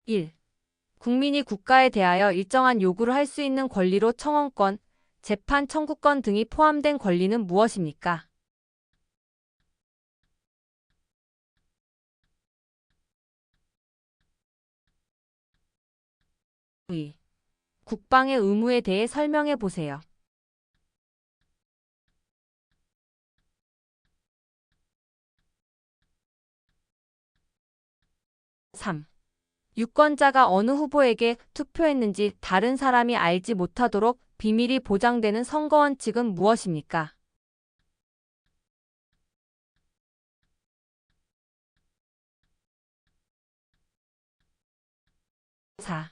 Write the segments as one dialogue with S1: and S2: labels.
S1: 1. 국민이 국가에 대하여 일정한 요구를 할 수 있는 권리로 청원권, 재판 청구권 등이 포함된 권리는 무엇입니까? 2. 국방의 의무에 대해 설명해 보세요. 3. 유권자가 어느 후보에게 투표했는지 다른 사람이 알지 못하도록 비밀이 보장되는 선거 원칙은 무엇입니까? 4.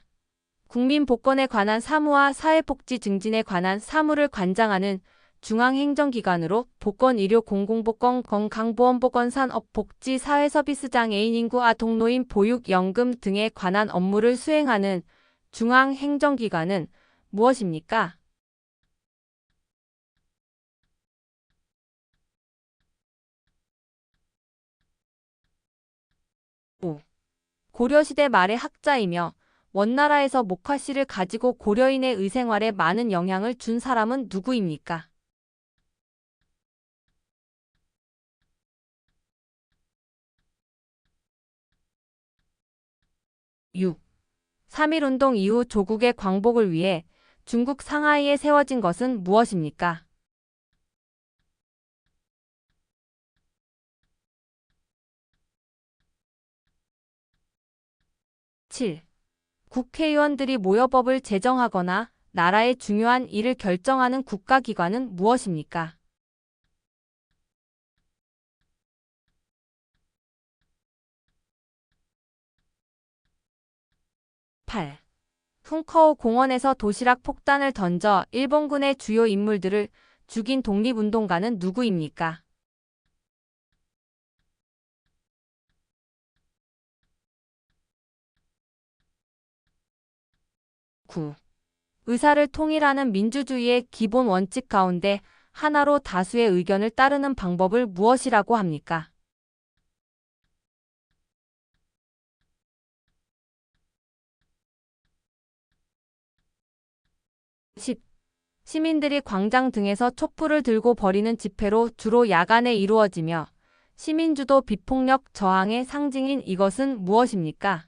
S1: 국민 복권에 관한 사무와 사회복지 증진에 관한 사무를 관장하는 중앙행정기관으로 보건의료공공보건 건강보험보건 산업복지 사회서비스장 애인인구 아동노인 보육연금 등에 관한 업무를 수행하는 중앙행정기관은 무엇입니까? 5. 고려시대 말의 학자이며 원나라에서 목화씨를 가지고 고려인의 의생활에 많은 영향을 준 사람은 누구입니까? 6. 3.1운동 이후 조국의 광복을 위해 중국 상하이에 세워진 것은 무엇입니까? 7. 국회의원들이 모여 법을 제정하거나 나라의 중요한 일을 결정하는 국가기관은 무엇입니까? 8. 훈커우 공원에서 도시락 폭탄을 던져 일본군의 주요 인물들을 죽인 독립운동가는 누구입니까? 9. 의사를 통일하는 민주주의의 기본 원칙 가운데 하나로 다수의 의견을 따르는 방법을 무엇이라고 합니까? 10. 시민들이 광장 등에서 촛불을 들고 벌이는 집회로 주로 야간에 이루어지며 시민주도 비폭력 저항의 상징인 이것은 무엇입니까?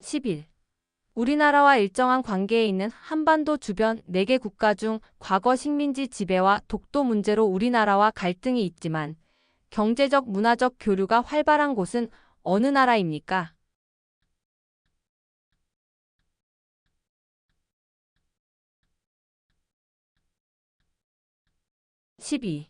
S1: 11. 우리나라와 일정한 관계에 있는 한반도 주변 4개 국가 중 과거 식민지 지배와 독도 문제로 우리나라와 갈등이 있지만 경제적 문화적 교류가 활발한 곳은 어느 나라입니까? 12.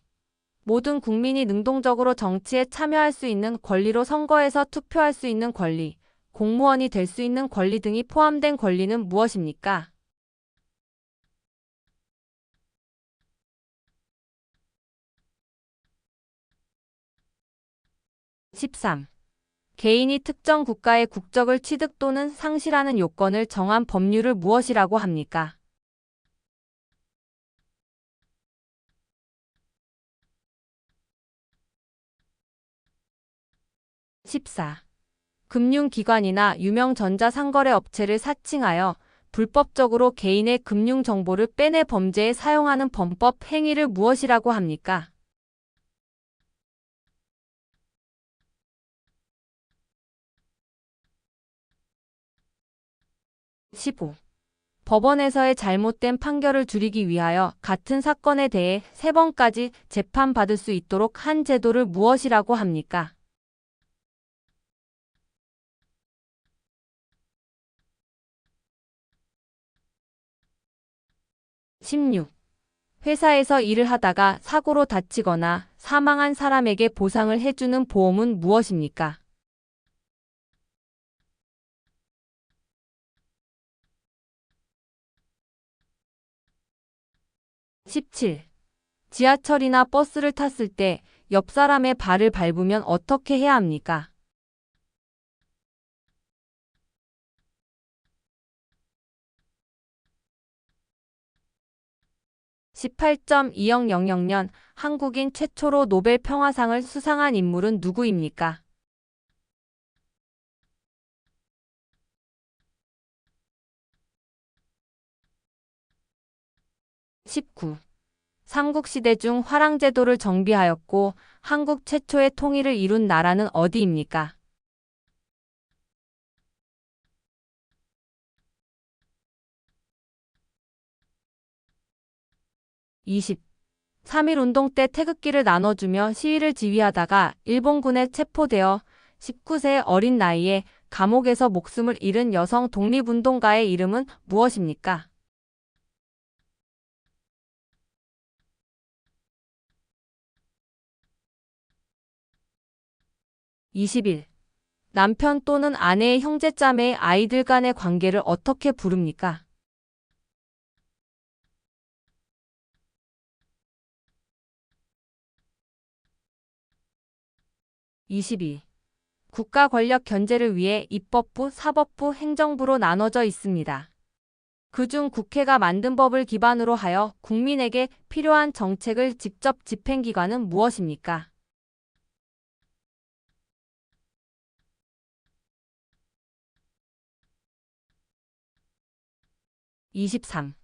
S1: 모든 국민이 능동적으로 정치에 참여할 수 있는 권리로 선거에서 투표할 수 있는 권리, 공무원이 될 수 있는 권리 등이 포함된 권리는 무엇입니까? 13. 개인이 특정 국가의 국적을 취득 또는 상실하는 요건을 정한 법률을 무엇이라고 합니까? 14. 금융기관이나 유명 전자상거래 업체를 사칭하여 불법적으로 개인의 금융정보를 빼내 범죄에 사용하는 범법 행위를 무엇이라고 합니까? 15. 법원에서의 잘못된 판결을 줄이기 위하여 같은 사건에 대해 3번까지 재판받을 수 있도록 한 제도를 무엇이라고 합니까? 16. 회사에서 일을 하다가 사고로 다치거나 사망한 사람에게 보상을 해주는 보험은 무엇입니까? 17. 지하철이나 버스를 탔을 때 옆 사람의 발을 밟으면 어떻게 해야 합니까? 18.2000년 한국인 최초로 노벨 평화상을 수상한 인물은 누구입니까? 19. 삼국시대 중 화랑제도를 정비하였고 한국 최초의 통일을 이룬 나라는 어디입니까? 20. 3.1운동 때 태극기를 나눠주며 시위를 지휘하다가 일본군에 체포되어 19세 어린 나이에 감옥에서 목숨을 잃은 여성 독립운동가의 이름은 무엇입니까? 21. 남편 또는 아내의 형제자매의 아이들 간의 관계를 어떻게 부릅니까? 22. 국가 권력 견제를 위해 입법부, 사법부, 행정부로 나눠져 있습니다. 그중 국회가 만든 법을 기반으로 하여 국민에게 필요한 정책을 직접 집행 기관은 무엇입니까? 23.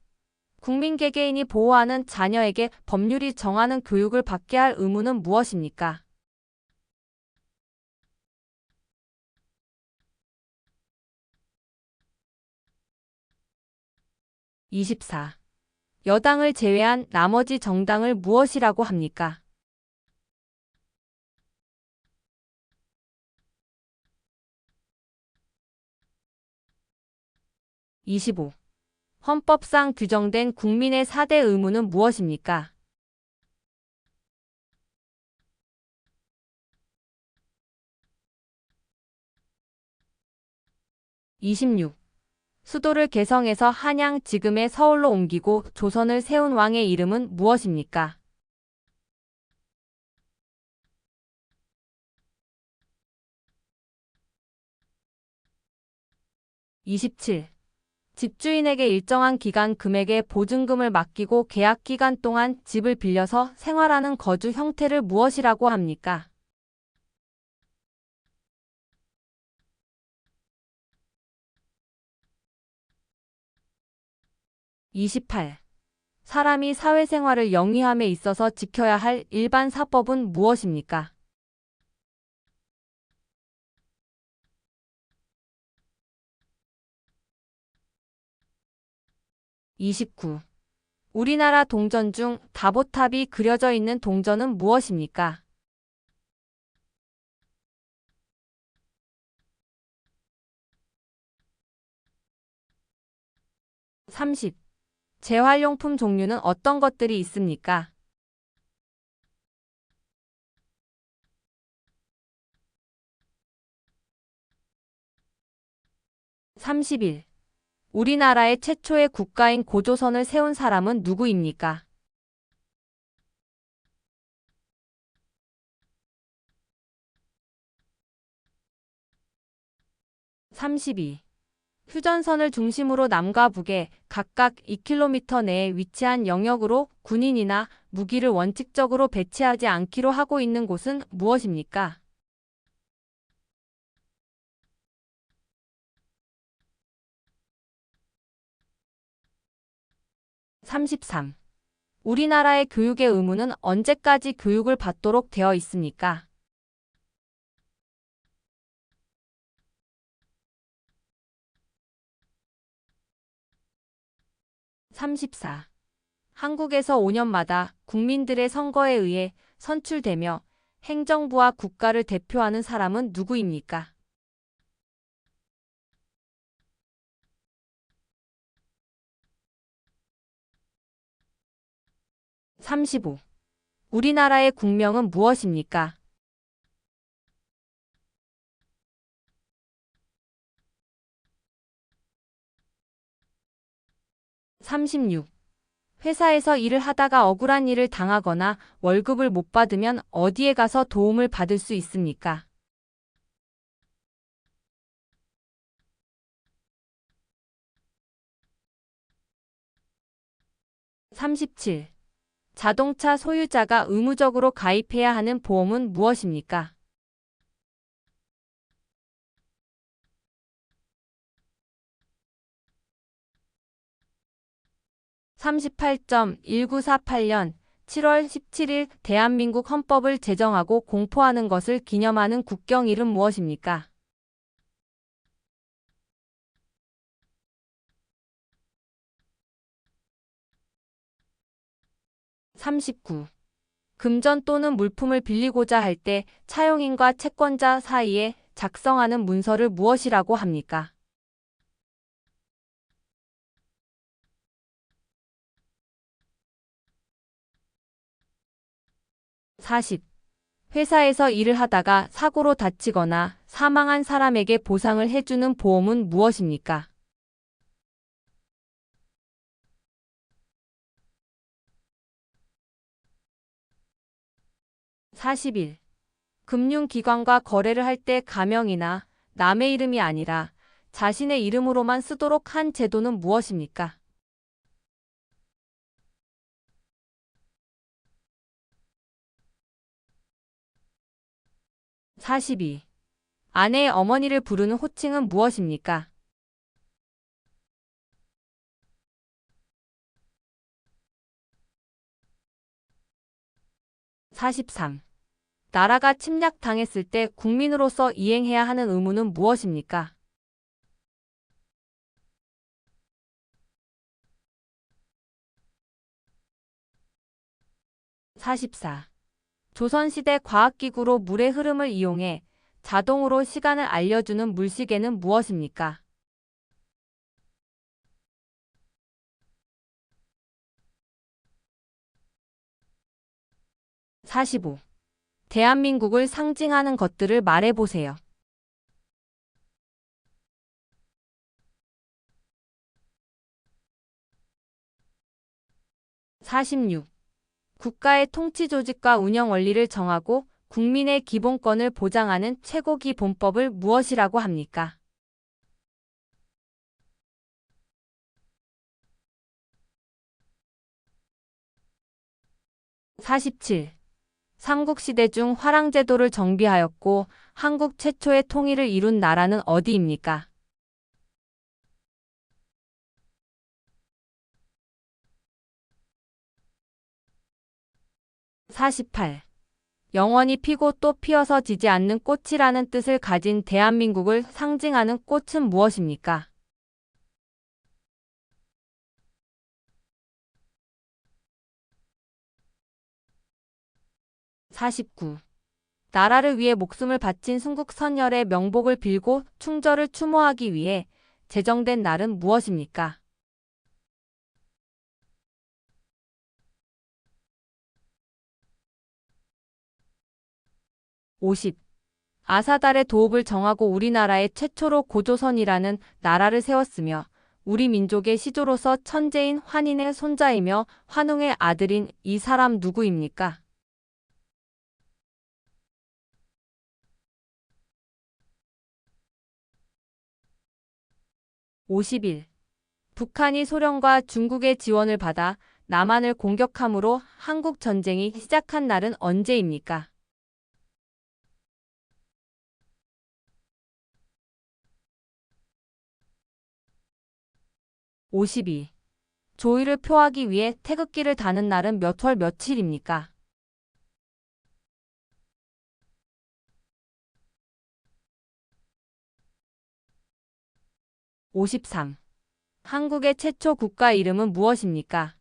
S1: 국민 개개인이 보호하는 자녀에게 법률이 정하는 교육을 받게 할 의무는 무엇입니까? 24. 여당을 제외한 나머지 정당을 무엇이라고 합니까? 25. 헌법상 규정된 국민의 4대 의무는 무엇입니까? 26. 수도를 개성에서 한양 지금의 서울로 옮기고 조선을 세운 왕의 이름은 무엇입니까? 27. 집주인에게 일정한 기간 금액의 보증금을 맡기고 계약 기간 동안 집을 빌려서 생활하는 거주 형태를 무엇이라고 합니까? 28. 사람이 사회생활을 영위함에 있어서 지켜야 할 일반 사법은 무엇입니까? 29. 우리나라 동전 중 다보탑이 그려져 있는 동전은 무엇입니까? 30. 재활용품 종류는 어떤 것들이 있습니까? 31. 우리나라의 최초의 국가인 고조선을 세운 사람은 누구입니까? 32. 휴전선을 중심으로 남과 북에 각각 2km 내에 위치한 영역으로 군인이나 무기를 원칙적으로 배치하지 않기로 하고 있는 곳은 무엇입니까? 33. 우리나라의 교육의 의무는 언제까지 교육을 받도록 되어 있습니까? 34. 한국에서 5년마다 국민들의 선거에 의해 선출되며 행정부와 국가를 대표하는 사람은 누구입니까? 35. 우리나라의 국명은 무엇입니까? 36. 회사에서 일을 하다가 억울한 일을 당하거나 월급을 못 받으면 어디에 가서 도움을 받을 수 있습니까? 37. 자동차 소유자가 의무적으로 가입해야 하는 보험은 무엇입니까? 38.1948년 7월 17일 대한민국 헌법을 제정하고 공포하는 것을 기념하는 국경일은 무엇입니까? 39. 금전 또는 물품을 빌리고자 할 때 차용인과 채권자 사이에 작성하는 문서를 무엇이라고 합니까? 40. 회사에서 일을 하다가 사고로 다치거나 사망한 사람에게 보상을 해주는 보험은 무엇입니까? 41. 금융기관과 거래를 할 때 가명이나 남의 이름이 아니라 자신의 이름으로만 쓰도록 한 제도는 무엇입니까? 42. 아내의 어머니를 부르는 호칭은 무엇입니까? 43. 나라가 침략당했을 때 국민으로서 이행해야 하는 의무는 무엇입니까? 44. 조선시대 과학기구로 물의 흐름을 이용해 자동으로 시간을 알려주는 물시계는 무엇입니까? 45. 대한민국을 상징하는 것들을 말해보세요. 46. 국가의 통치 조직과 운영 원리를 정하고 국민의 기본권을 보장하는 최고기본법을 무엇이라고 합니까? 47. 삼국시대 중 화랑제도를 정비하였고 한국 최초의 통일을 이룬 나라는 어디입니까? 48. 영원히 피고 또 피어서 지지 않는 꽃이라는 뜻을 가진 대한민국을 상징하는 꽃은 무엇입니까? 49. 나라를 위해 목숨을 바친 순국선열의 명복을 빌고 충절을 추모하기 위해 제정된 날은 무엇입니까? 50. 아사달의 도읍을 정하고 우리나라의 최초로 고조선이라는 나라를 세웠으며 우리 민족의 시조로서 천재인 환인의 손자이며 환웅의 아들인 이 사람 누구입니까? 51. 북한이 소련과 중국의 지원을 받아 남한을 공격함으로 한국 전쟁이 시작한 날은 언제입니까? 52. 조의를 표하기 위해 태극기를 다는 날은 몇 월 며칠입니까? 53. 한국의 최초 국가 이름은 무엇입니까?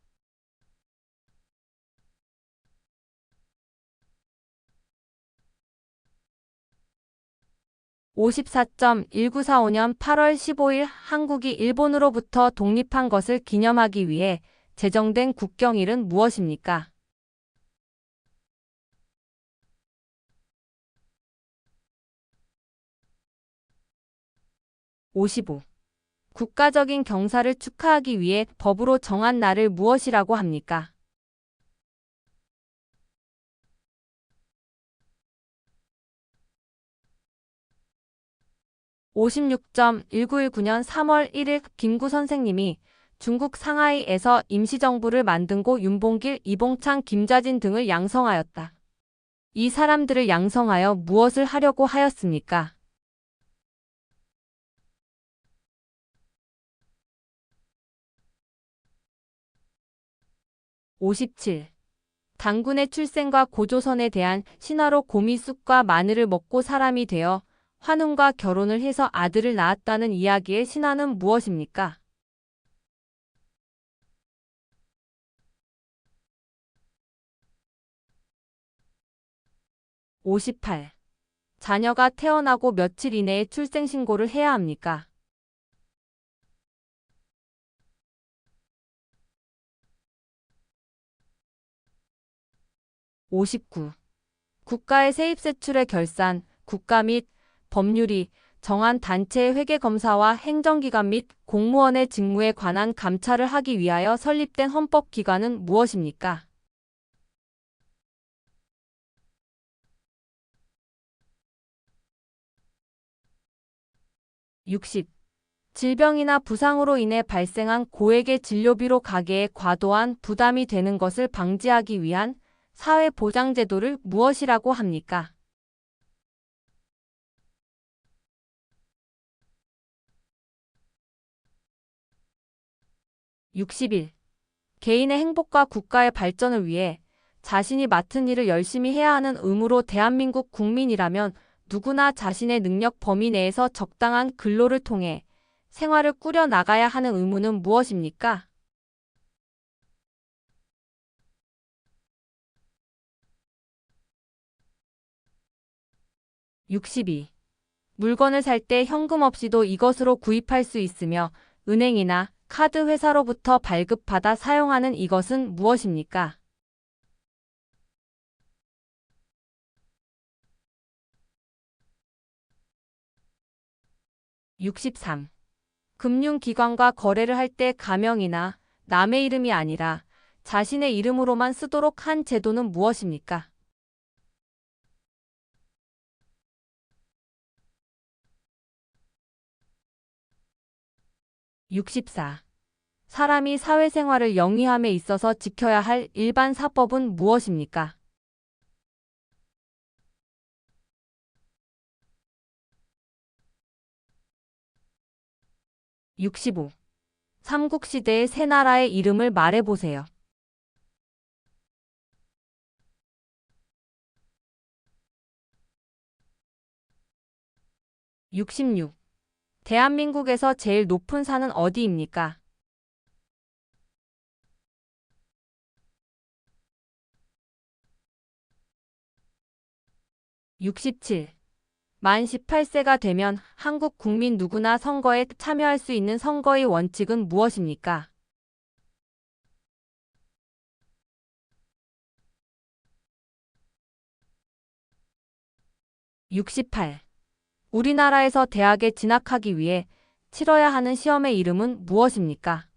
S1: 54.1945년 8월 15일 한국이 일본으로부터 독립한 것을 기념하기 위해 제정된 국경일은 무엇입니까? 55. 국가적인 경사를 축하하기 위해 법으로 정한 날을 무엇이라고 합니까? 56.1919년 3월 1일 김구 선생님이 중국 상하이에서 임시정부를 만든 고 윤봉길, 이봉창, 김좌진 등을 양성하였다. 이 사람들을 양성하여 무엇을 하려고 하였습니까? 57. 당군의 출생과 고조선에 대한 신화로 곰이 쑥과 마늘을 먹고 사람이 되어 환웅과 결혼을 해서 아들을 낳았다는 이야기의 신화는 무엇입니까? 58. 자녀가 태어나고 며칠 이내에 출생신고를 해야 합니까? 59. 국가의 세입세출의 결산, 국가 및 법률이 정한 단체의 회계검사와 행정기관 및 공무원의 직무에 관한 감찰을 하기 위하여 설립된 헌법기관은 무엇입니까? 60. 질병이나 부상으로 인해 발생한 고액의 진료비로 가계에 과도한 부담이 되는 것을 방지하기 위한 사회보장제도를 무엇이라고 합니까? 61. 개인의 행복과 국가의 발전을 위해 자신이 맡은 일을 열심히 해야 하는 의무로 대한민국 국민이라면 누구나 자신의 능력 범위 내에서 적당한 근로를 통해 생활을 꾸려 나가야 하는 의무는 무엇입니까? 62. 물건을 살 때 현금 없이도 이것으로 구입할 수 있으며 은행이나 카드 회사로부터 발급받아 사용하는 이것은 무엇입니까? 63. 금융기관과 거래를 할 때 가명이나 남의 이름이 아니라 자신의 이름으로만 쓰도록 한 제도는 무엇입니까? 64. 사람이 사회생활을 영위함에 있어서 지켜야 할 일반 사법은 무엇입니까? 65. 삼국시대의 세 나라의 이름을 말해보세요. 66. 대한민국에서 제일 높은 산은 어디입니까? 67. 만 18세가 되면 한국 국민 누구나 선거에 참여할 수 있는 선거의 원칙은 무엇입니까? 68. 우리나라에서 대학에 진학하기 위해 치러야 하는 시험의 이름은 무엇입니까?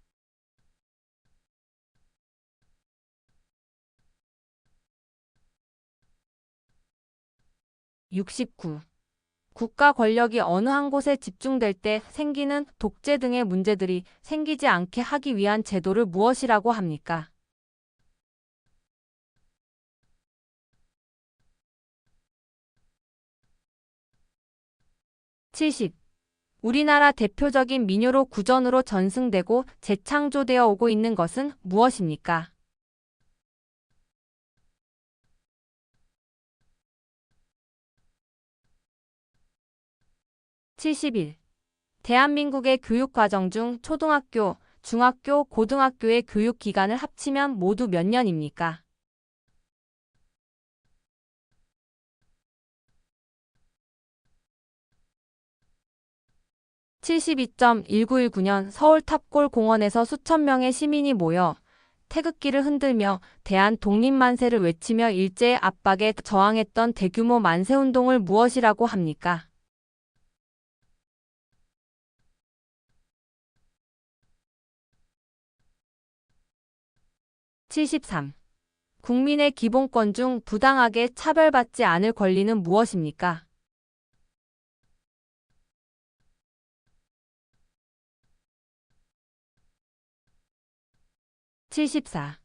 S1: 69. 국가 권력이 어느 한 곳에 집중될 때 생기는 독재 등의 문제들이 생기지 않게 하기 위한 제도를 무엇이라고 합니까? 70. 우리나라 대표적인 민요로 구전으로 전승되고 재창조되어 오고 있는 것은 무엇입니까? 71. 대한민국의 교육과정 중 초등학교, 중학교, 고등학교의 교육 기간을 합치면 모두 몇 년입니까? 72.1919년 서울 탑골 공원에서 수천 명의 시민이 모여 태극기를 흔들며 대한 독립만세를 외치며 일제의 압박에 저항했던 대규모 만세운동을 무엇이라고 합니까? 73. 국민의 기본권 중 부당하게 차별받지 않을 권리는 무엇입니까? 74.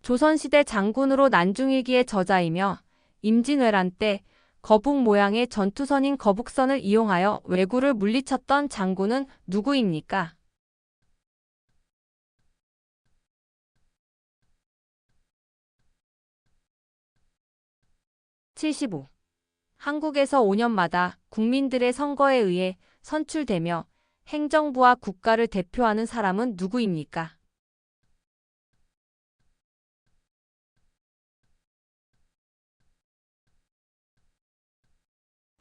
S1: 조선시대 장군으로 난중일기의 저자이며 임진왜란 때 거북 모양의 전투선인 거북선을 이용하여 왜구를 물리쳤던 장군은 누구입니까? 75. 한국에서 5년마다 국민들의 선거에 의해 선출되며 행정부와 국가를 대표하는 사람은 누구입니까?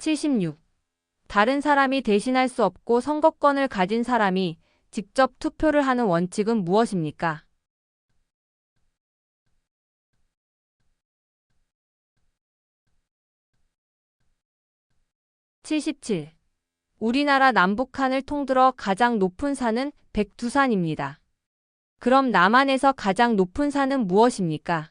S1: 76. 다른 사람이 대신할 수 없고 선거권을 가진 사람이 직접 투표를 하는 원칙은 무엇입니까? 77. 우리나라 남북한을 통틀어 가장 높은 산은 백두산입니다. 그럼 남한에서 가장 높은 산은 무엇입니까?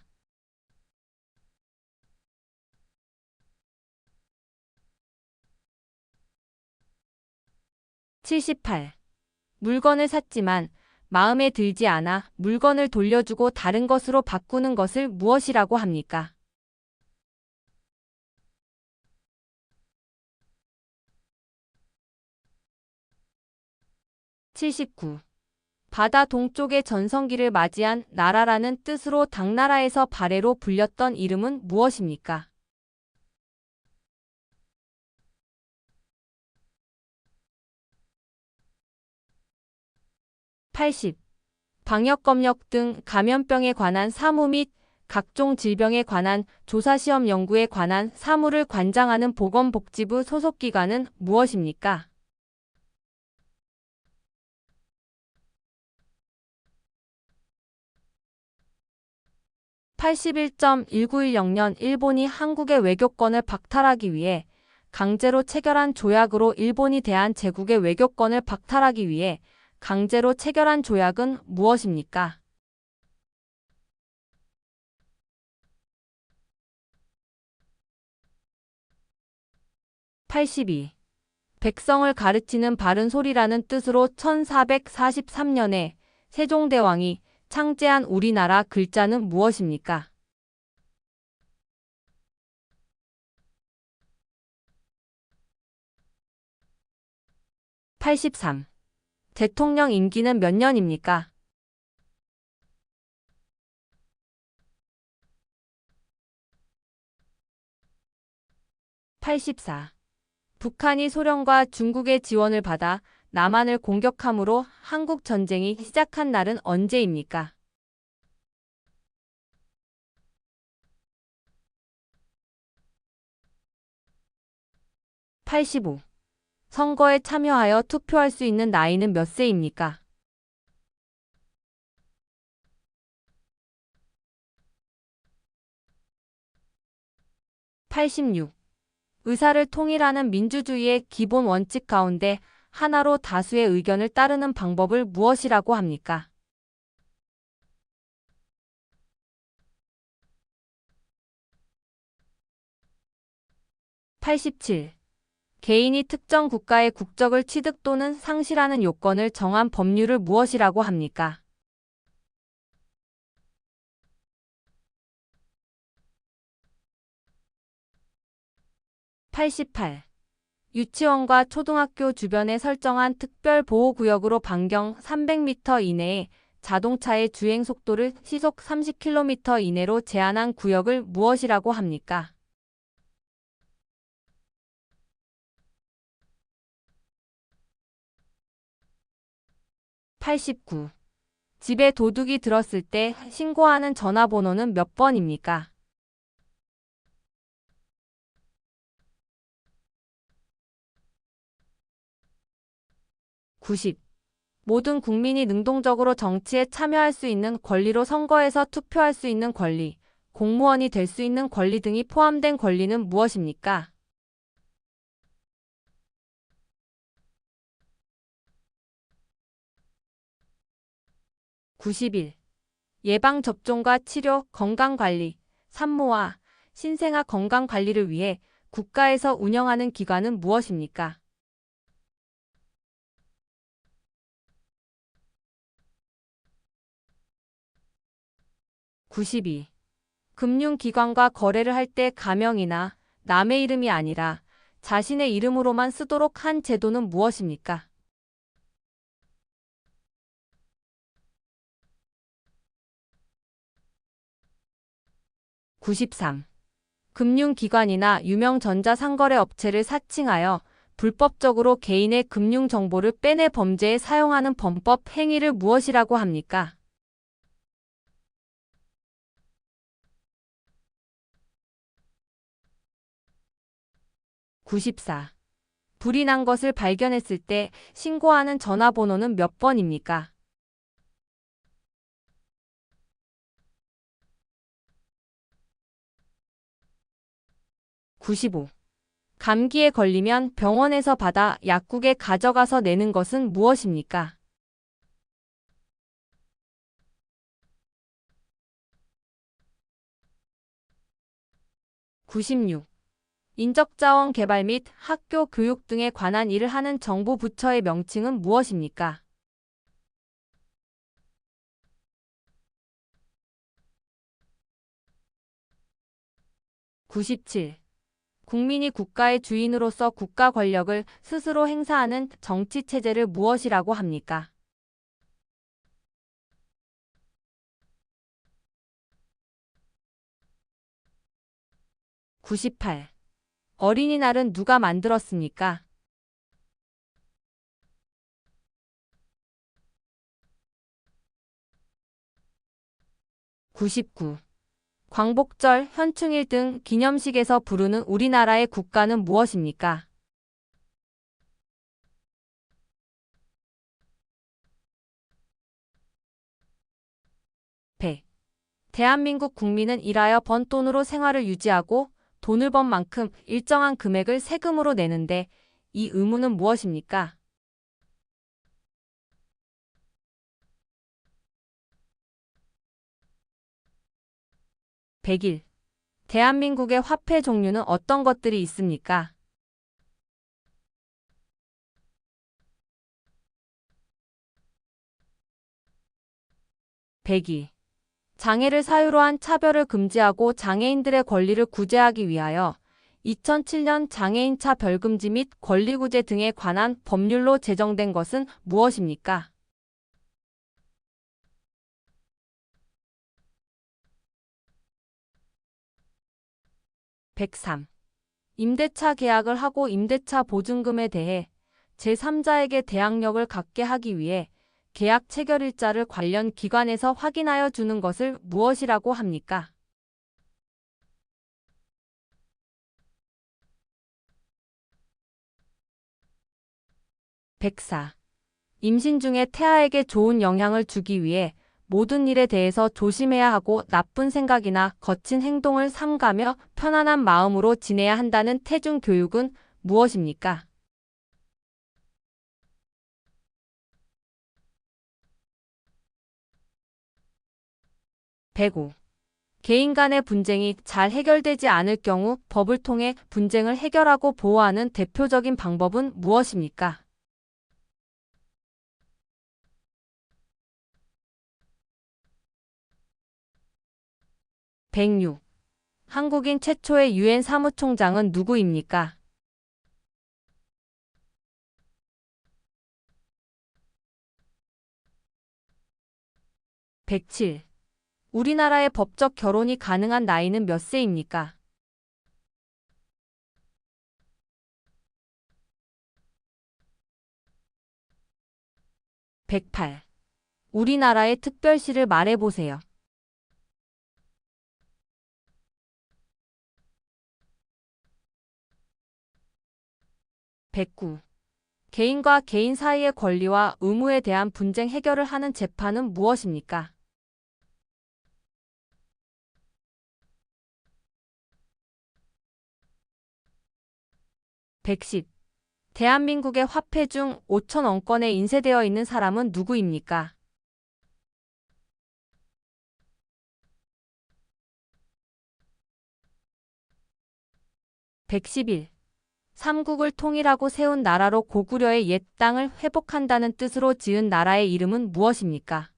S1: 78. 물건을 샀지만 마음에 들지 않아 물건을 돌려주고 다른 것으로 바꾸는 것을 무엇이라고 합니까? 79. 바다 동쪽의 전성기를 맞이한 나라라는 뜻으로 당나라에서 발해로 불렸던 이름은 무엇입니까? 80. 방역검역 등 감염병에 관한 사무 및 각종 질병에 관한 조사시험 연구에 관한 사무를 관장하는 보건복지부 소속기관은 무엇입니까? 81.1910년 일본이 한국의 외교권을 박탈하기 위해 강제로 체결한 조약으로 일본이 대한 제국의 외교권을 박탈하기 위해 강제로 체결한 조약은 무엇입니까? 82. 백성을 가르치는 바른 소리라는 뜻으로 1443년에 세종대왕이 창제한 우리나라 글자는 무엇입니까? 83. 대통령 임기는 몇 년입니까? 84. 북한이 소련과 중국의 지원을 받아 남한을 공격함으로 한국 전쟁이 시작한 날은 언제입니까? 85. 선거에 참여하여 투표할 수 있는 나이는 몇 세입니까? 86. 의사를 통일하는 민주주의의 기본 원칙 가운데 하나로 다수의 의견을 따르는 방법을 무엇이라고 합니까? (87) 개인이 특정 국가의 국적을 취득 또는 상실하는 요건을 정한 법률을 무엇이라고 합니까? 88. 유치원과 초등학교 주변에 설정한 특별보호구역으로 반경 300m 이내에 자동차의 주행 속도를 시속 30km 이내로 제한한 구역을 무엇이라고 합니까? 89. 집에 도둑이 들었을 때 신고하는 전화번호는 몇 번입니까? 90. 모든 국민이 능동적으로 정치에 참여할 수 있는 권리로 선거에서 투표할 수 있는 권리, 공무원이 될 수 있는 권리 등이 포함된 권리는 무엇입니까? 91. 예방접종과 치료, 건강관리, 산모와 신생아 건강관리를 위해 국가에서 운영하는 기관은 무엇입니까? 92. 금융기관과 거래를 할 때 가명이나 남의 이름이 아니라 자신의 이름으로만 쓰도록 한 제도는 무엇입니까? 93. 금융기관이나 유명 전자상거래 업체를 사칭하여 불법적으로 개인의 금융정보를 빼내 범죄에 사용하는 범법 행위를 무엇이라고 합니까? 94. 불이 난 것을 발견했을 때 신고하는 전화번호는 몇 번입니까? 95. 감기에 걸리면 병원에서 받아 약국에 가져가서 내는 것은 무엇입니까? 96. 인적자원 개발 및 학교 교육 등에 관한 일을 하는 정부 부처의 명칭은 무엇입니까? 97. 국민이 국가의 주인으로서 국가 권력을 스스로 행사하는 정치 체제를 무엇이라고 합니까? 98. 어린이날은 누가 만들었습니까? 99. 광복절, 현충일 등 기념식에서 부르는 우리나라의 국가는 무엇입니까? 100. 대한민국 국민은 일하여 번 돈으로 생활을 유지하고 돈을 번 만큼 일정한 금액을 세금으로 내는데 이 의무는 무엇입니까? 101. 대한민국의 화폐 종류는 어떤 것들이 있습니까? 102. 장애를 사유로 한 차별을 금지하고 장애인들의 권리를 구제하기 위하여 2007년 장애인차 별금지 및 권리구제 등에 관한 법률로 제정된 것은 무엇입니까? 103. 임대차 계약을 하고 임대차 보증금에 대해 제3자에게 대항력을 갖게 하기 위해 계약 체결일자를 관련 기관에서 확인하여 주는 것을 무엇이라고 합니까? 104. 임신 중에 태아에게 좋은 영향을 주기 위해 모든 일에 대해서 조심해야 하고 나쁜 생각이나 거친 행동을 삼가며 편안한 마음으로 지내야 한다는 태중 교육은 무엇입니까? 105. 개인 간의 분쟁이 잘 해결되지 않을 경우 법을 통해 분쟁을 해결하고 보호하는 대표적인 방법은 무엇입니까? 106. 한국인 최초의 유엔 사무총장은 누구입니까? 107. 우리나라의 법적 결혼이 가능한 나이는 몇 세입니까? 108. 우리나라의 특별시를 말해보세요. 109. 개인과 개인 사이의 권리와 의무에 대한 분쟁 해결을 하는 재판은 무엇입니까? 110. 대한민국의 화폐 중 5,000원권에 인쇄되어 있는 사람은 누구입니까? 111. 삼국을 통일하고 세운 나라로 고구려의 옛 땅을 회복한다는 뜻으로 지은 나라의 이름은 무엇입니까?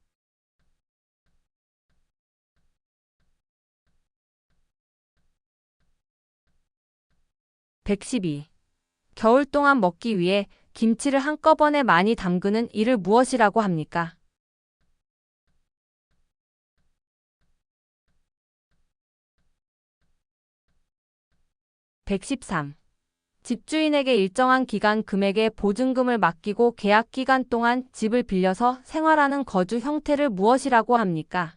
S1: 112. 겨울 동안 먹기 위해 김치를 한꺼번에 많이 담그는 이를 무엇이라고 합니까? 113. 집주인에게 일정한 기간 금액의 보증금을 맡기고 계약 기간 동안 집을 빌려서 생활하는 거주 형태를 무엇이라고 합니까?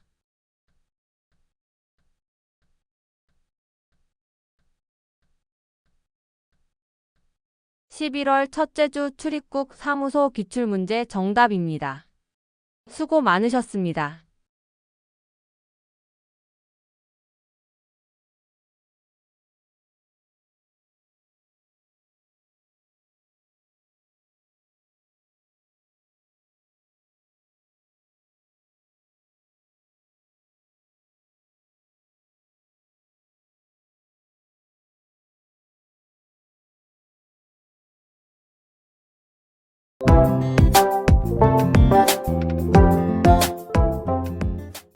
S1: 11월 첫째 주 출입국 사무소 기출문제 정답입니다. 수고 많으셨습니다.